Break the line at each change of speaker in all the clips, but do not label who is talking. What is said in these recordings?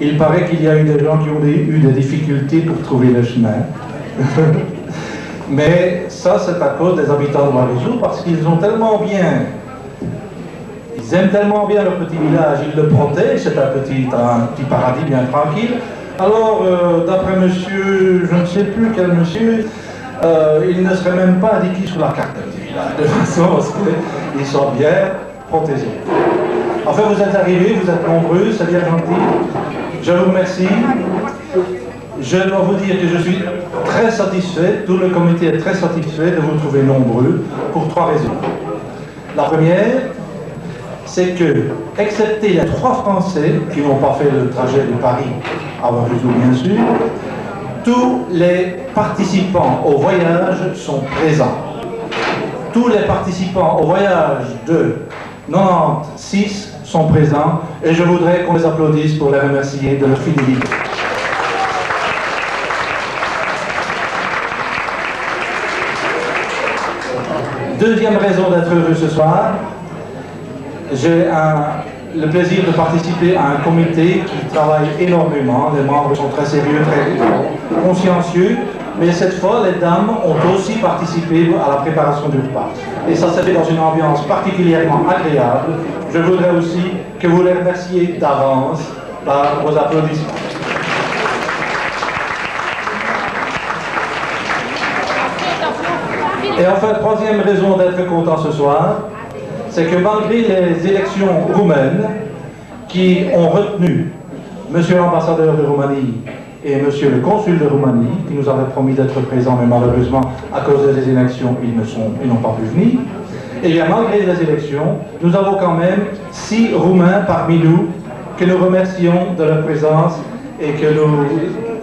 Il paraît qu'il y a eu des gens qui ont eu des difficultés pour trouver le chemin. Mais ça, c'est à cause des habitants de Warizou, parce qu'ils ont tellement bien... Ils aiment tellement bien leur petit village, ils le protègent, c'est un petit paradis bien tranquille. Alors, d'après monsieur, je ne sais plus quel monsieur, il ne serait même pas indiqué sur la carte du village, de façon à ce qu'ils sont bien protégés. Enfin, vous êtes arrivés, vous êtes nombreux, c'est bien gentil. Je vous remercie. Je dois vous dire que je suis très satisfait, tout le comité est très satisfait de vous trouver nombreux pour 3 raisons. La première, c'est que, excepté les 3 Français qui n'ont pas fait le trajet de Paris à Warizou, bien sûr, tous les participants au voyage sont présents. Tous les participants au voyage de 96 sont présents et je voudrais qu'on les applaudisse pour les remercier de leur fidélité. Deuxième raison d'être heureux ce soir, j'ai le plaisir de participer à un comité qui travaille énormément. Les membres sont très sérieux, très consciencieux, mais cette fois, les dames ont aussi participé à la préparation du repas. Et ça s'est fait dans une ambiance particulièrement agréable. Je voudrais aussi que vous les remerciez d'avance par vos applaudissements. Et enfin, troisième raison d'être content ce soir, c'est que malgré les élections roumaines qui ont retenu Monsieur l'ambassadeur de Roumanie et Monsieur le consul de Roumanie, qui nous avaient promis d'être présents, mais malheureusement, à cause des élections, ils n'ont pas pu venir. Et bien, malgré les élections, nous avons quand même 6 Roumains parmi nous que nous remercions de leur présence et que nous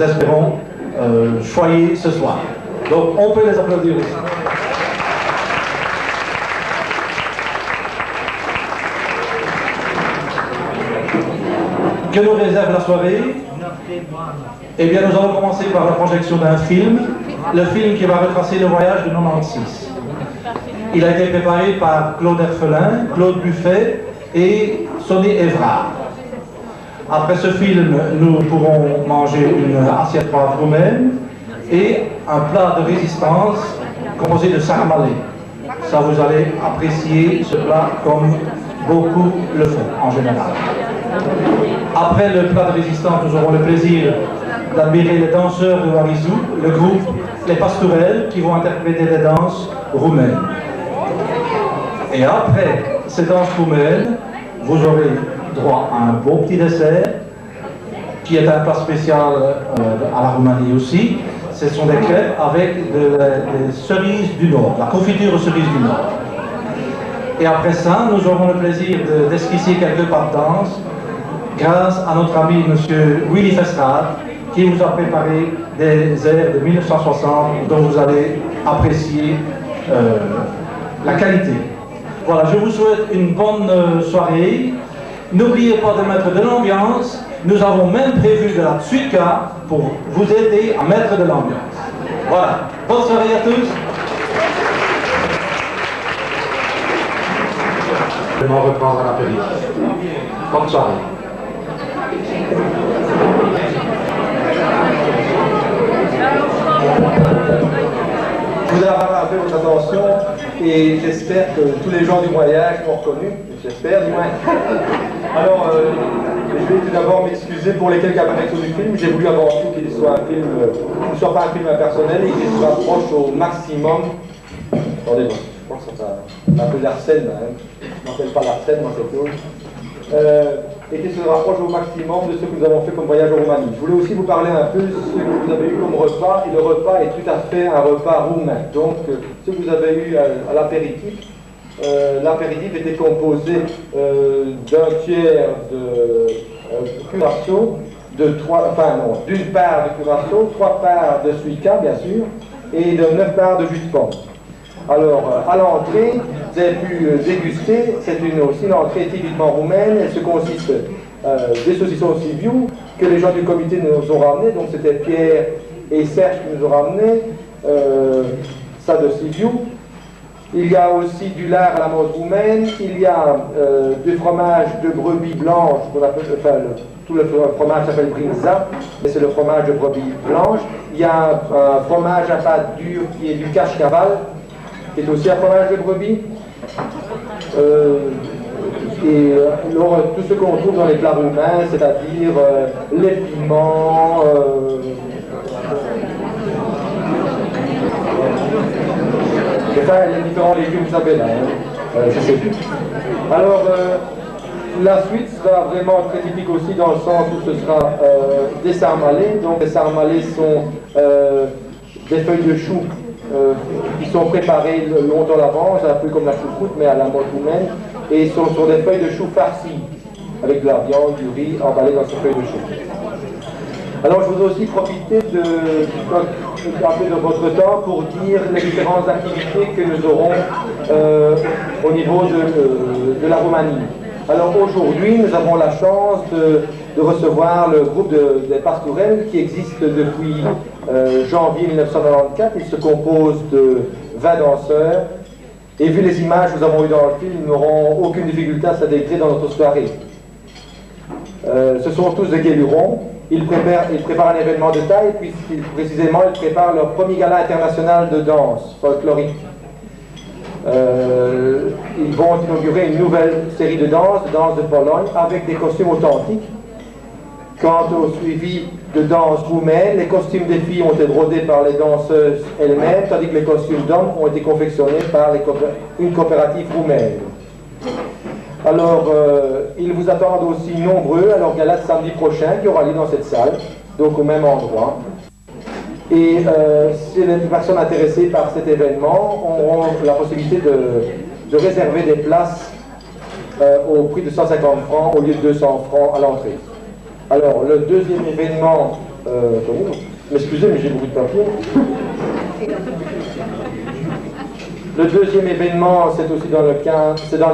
espérons choyer ce soir. Donc, on peut les applaudir aussi. Que nous réserve la soirée? Eh bien, nous allons commencer par la projection d'un film, le film qui va retracer le voyage de 96. Il a été préparé par Claude Herfelin, Claude Buffet et Sonny Évrard. Après ce film, nous pourrons manger une assiette froide roumaine et un plat de résistance composé de sarmalé. Ça, vous allez apprécier ce plat comme beaucoup le font en général. Après le plat de résistance, nous aurons le plaisir d'admirer les danseurs de Warizou, le groupe Les Pastourelles, qui vont interpréter des danses roumaines. Et après ces danses roumaines, vous aurez droit à un beau petit dessert, qui est un plat spécial à la Roumanie aussi. Ce sont des crêpes avec des cerises du Nord, la confiture aux cerises du Nord. Et après ça, nous aurons le plaisir d'esquisser quelques pas de danse grâce à notre ami M. Willy Festrad, qui vous a préparé des airs de 1960 dont vous allez apprécier la qualité. Voilà, je vous souhaite une bonne soirée. N'oubliez pas de mettre de l'ambiance. Nous avons même prévu de la tsuika pour vous aider à mettre de l'ambiance. Voilà, bonne soirée à tous. Je vais m'en reprendre à l'apéritif. Bonne soirée. Je voudrais rappeler votre attention et j'espère que tous les gens du voyage m'ont reconnu, j'espère du moins. Alors, je vais tout d'abord m'excuser pour les quelques apparitions du film. J'ai voulu avant tout qu'il soit un film, ne soit pas un film impersonnel et qu'il se rapproche au maximum. Attendez, je crois que ça un peu l'Arsène, hein. Je n'appelle pas l'Arsène dans cette chose. Et qui se rapproche au maximum de ce que nous avons fait comme voyage en Roumanie. Je voulais aussi vous parler un peu de ce que vous avez eu comme repas, et le repas est tout à fait un repas roumain. Donc, ce que vous avez eu à l'apéritif, l'apéritif était composé d'un tiers de curaçao, d'une part de curaçao, 3 parts de suica, bien sûr, et de 9 parts de jus de pomme. Alors, à l'entrée, vous avez pu déguster, c'est aussi une entrée typiquement roumaine, elle se consiste des saucissons Sibiu que les gens du comité nous ont ramenés, donc c'était Pierre et Serge qui nous ont ramenés, ça de Sibiu. Il y a aussi du lard à la mode roumaine, il y a du fromage de brebis blanche, qu'on appelle,
tout le fromage s'appelle brinza, et c'est le fromage de brebis blanche. Il y a un fromage à pâte dure qui est du cache-caval, qui est aussi un fromage de brebis. Alors, tout ce qu'on trouve dans les plats roumains, c'est-à-dire les piments, les différents légumes s'appellent, je sais plus. Alors, la suite sera vraiment très typique aussi dans le sens où ce sera des sarmalés. Donc les sarmalés sont des feuilles de chou qui sont préparées longtemps à l'avance, un peu comme la choucroute mais à la mode roumaine, et sont sur des feuilles de chou farcies avec de la viande, du riz emballé dans ces feuilles de chou. Alors je voudrais aussi profiter un peu de votre temps pour dire les différentes activités que nous aurons au niveau de la Roumanie. Alors aujourd'hui, nous avons la chance de recevoir le groupe des Pastourelles qui existe depuis janvier 1994. Il se compose de 20 danseurs. Et vu les images que nous avons eues dans le film, nous n'aurons aucune difficulté à s'intégrer dans notre soirée. Ce sont tous des guélurons. Ils préparent un événement de taille, puisqu'ils précisément ils préparent leur premier gala international de danse folklorique. Ils vont inaugurer une nouvelle série de danse de Pologne, avec des costumes authentiques. Quant au suivi de danse roumaine, les costumes des filles ont été brodés par les danseuses elles-mêmes, tandis que les costumes d'hommes ont été confectionnés par une coopérative roumaine. Alors, ils vous attendent aussi nombreux à leur gala de samedi prochain, qui aura lieu dans cette salle, donc au même endroit. Et si les personnes intéressées par cet événement auront la possibilité de réserver des places au prix de 150 francs au lieu de 200 francs à l'entrée. Alors, le deuxième événement... excusez, mais j'ai beaucoup de papier. Le deuxième événement, c'est aussi dans le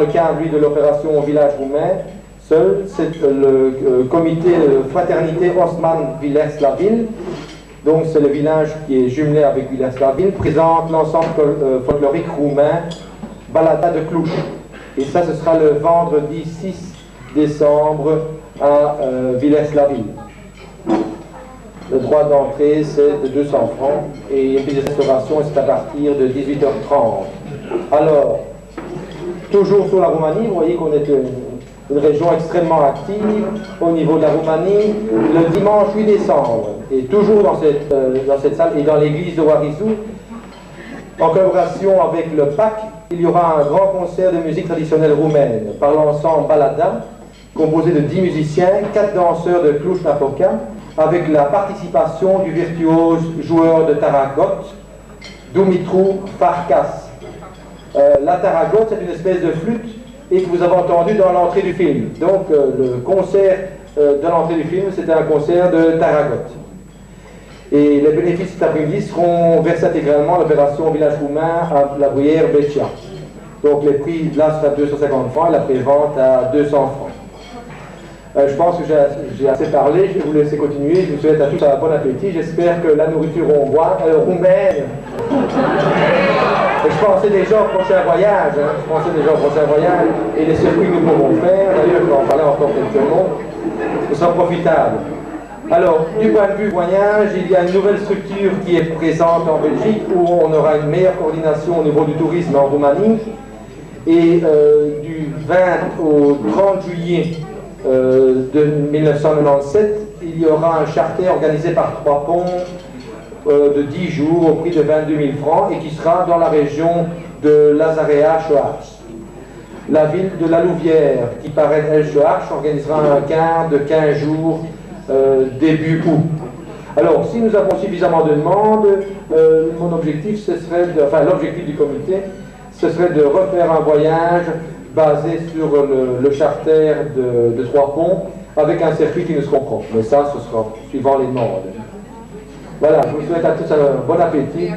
cadre, lui, de l'opération Village roumain. Seul, c'est le comité de fraternité Osman-Villers-la-Ville. Donc, c'est le village qui est jumelé avec Villers-la-Ville, présente l'ensemble folklorique roumain Balada de Cluj. Et ça, ce sera le vendredi 6 décembre à Villers-la-Ville. Le droit d'entrée, c'est de 200 francs et puis les restaurations, c'est à partir de 18h30. Alors, toujours sur la Roumanie, vous voyez qu'on est une région extrêmement active au niveau de la Roumanie, le dimanche 8 décembre, et toujours dans cette salle et dans l'église de Warizou, en collaboration avec le PAC, il y aura un grand concert de musique traditionnelle roumaine par l'ensemble Balada, composé de 10 musiciens, 4 danseurs de Cluj-Napoca, avec la participation du virtuose joueur de taragot, Dumitru Farkas. La taragot, c'est une espèce de flûte et que vous avez entendu dans l'entrée du film. Donc le concert de l'entrée du film, c'était un concert de taragot. Et les bénéfices cet après-midi seront versés intégralement à l'opération Village roumain à la Bruyère Becia. Donc les prix là sera 250 francs et la prévente à 200 francs. Je pense que j'ai assez parlé, je vais vous laisser continuer. Je vous souhaite à tous un bon appétit. J'espère que la nourriture roumaine. Je pensais déjà au prochain voyage. Et les circuits que nous pourrons faire. D'ailleurs, je vais en parler encore quelques mots. Ce sera profitable. Alors, du point de vue voyage, il y a une nouvelle structure qui est présente en Belgique où on aura une meilleure coordination au niveau du tourisme en Roumanie. Et du 20 au 30 juillet de 1997, il y aura un charter organisé par Trois Ponts de 10 jours au prix de 22 000 francs et qui sera dans la région de Lazarea-Shoarch. La ville de La Louvière, qui paraît El-Shoarch, organisera un quart de 15 jours début août. Alors, si nous avons suffisamment de demandes, mon objectif, l'objectif du comité, ce serait de refaire un voyage basé sur le charter de Trois Ponts, avec un circuit qui nous sera propre. Mais ça, ce sera suivant les demandes. Voilà, je vous souhaite à tous un bon appétit.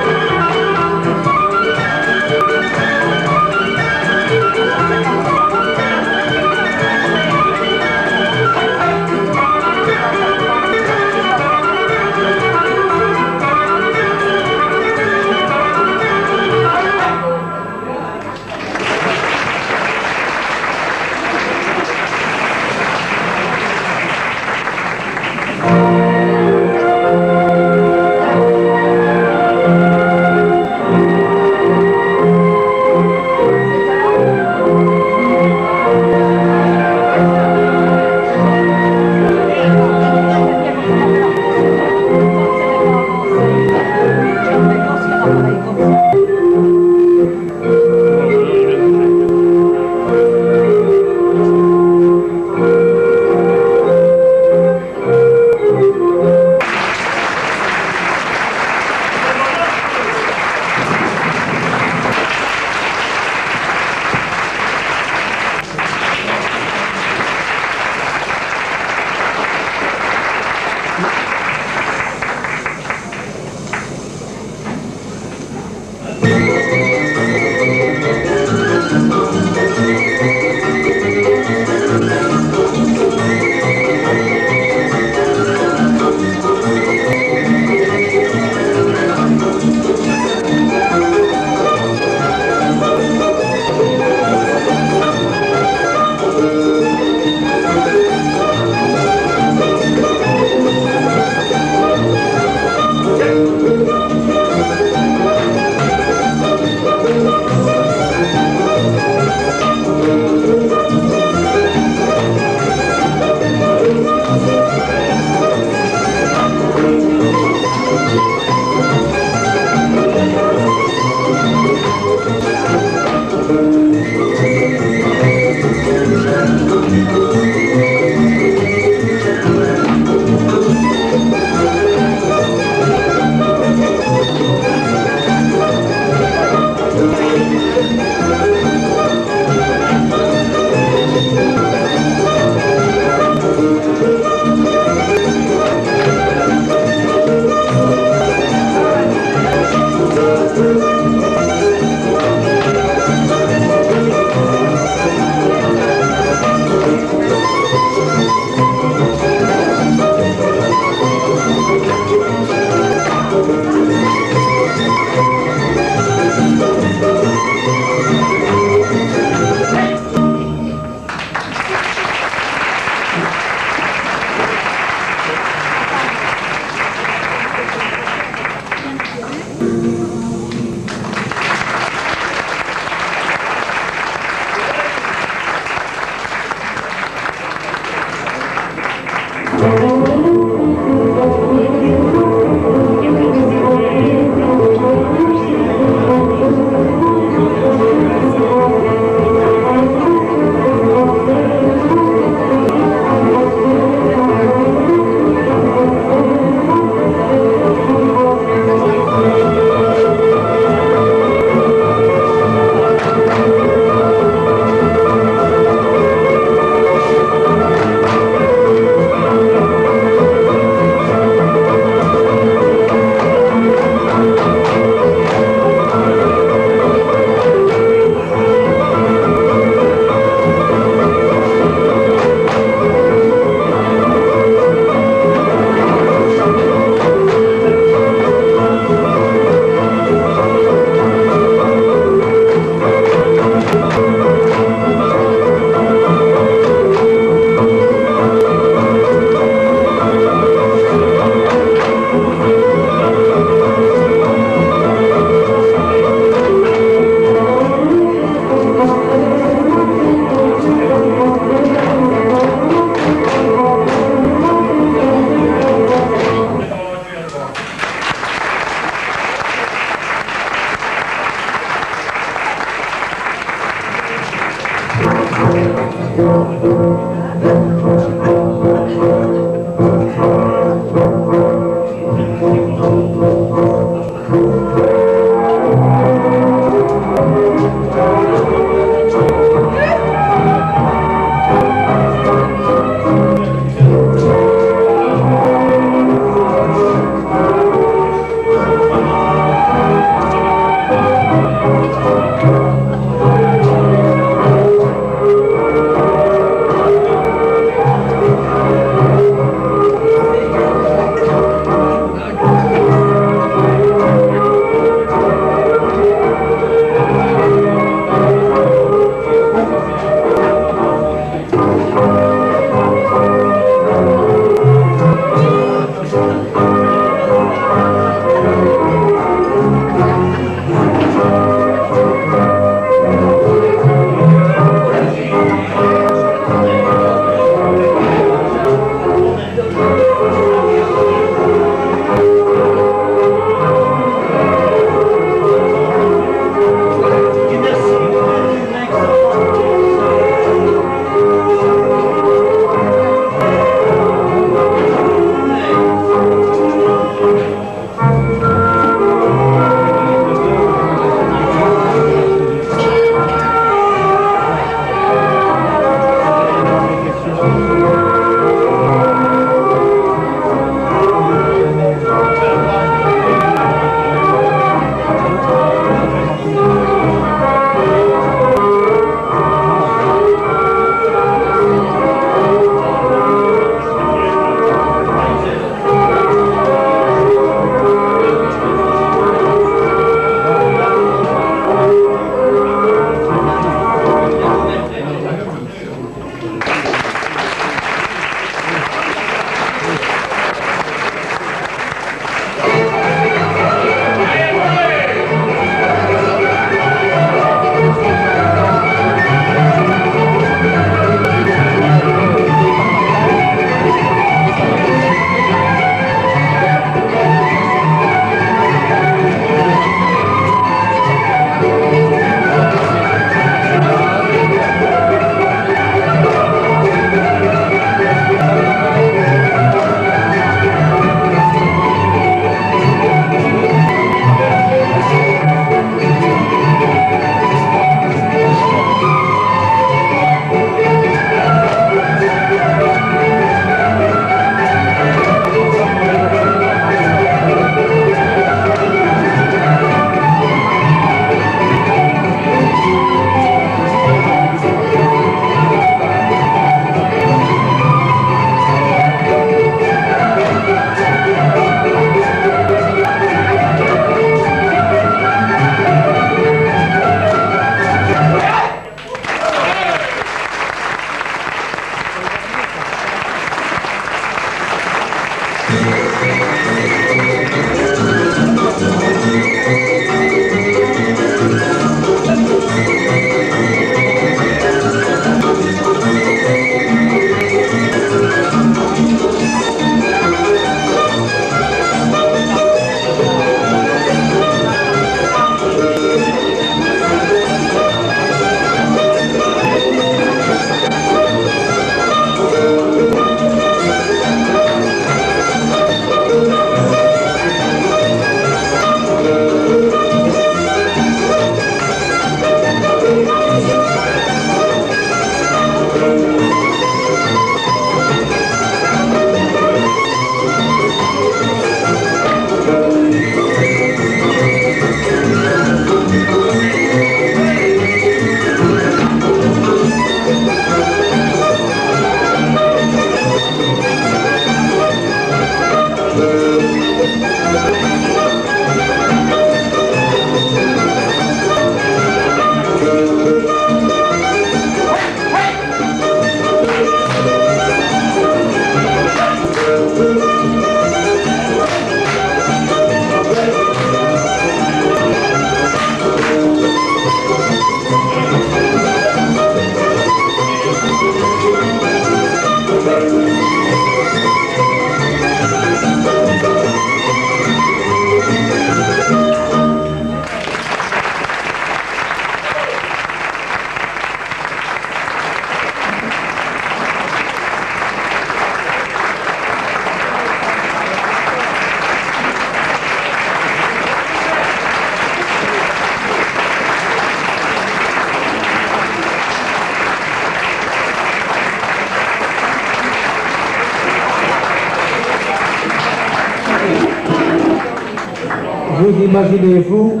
Vous imaginez-vous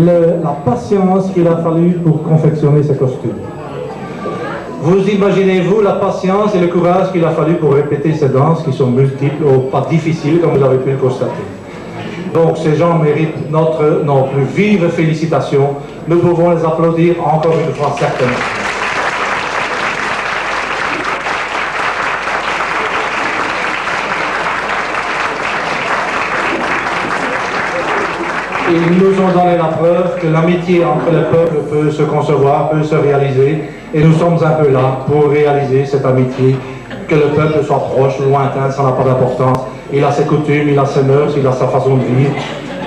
la patience qu'il a fallu pour confectionner ces costumes? Vous imaginez-vous la patience et le courage qu'il a fallu pour répéter ces danses qui sont multiples ou pas difficiles comme vous avez pu le constater? Donc ces gens méritent nos plus vives félicitations. Nous pouvons les applaudir encore une fois certainement. Ils nous ont donné la preuve que l'amitié entre les peuples peut se concevoir, peut se réaliser, et nous sommes un peu là pour réaliser cette amitié, que le peuple soit proche, lointain, ça n'a pas d'importance. Il a ses coutumes, il a ses mœurs, il a sa façon de vivre.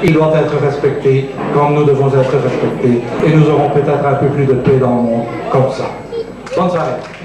Il doit être respecté comme nous devons être respectés. Et nous aurons peut-être un peu plus de paix dans le monde comme ça. Bonne soirée.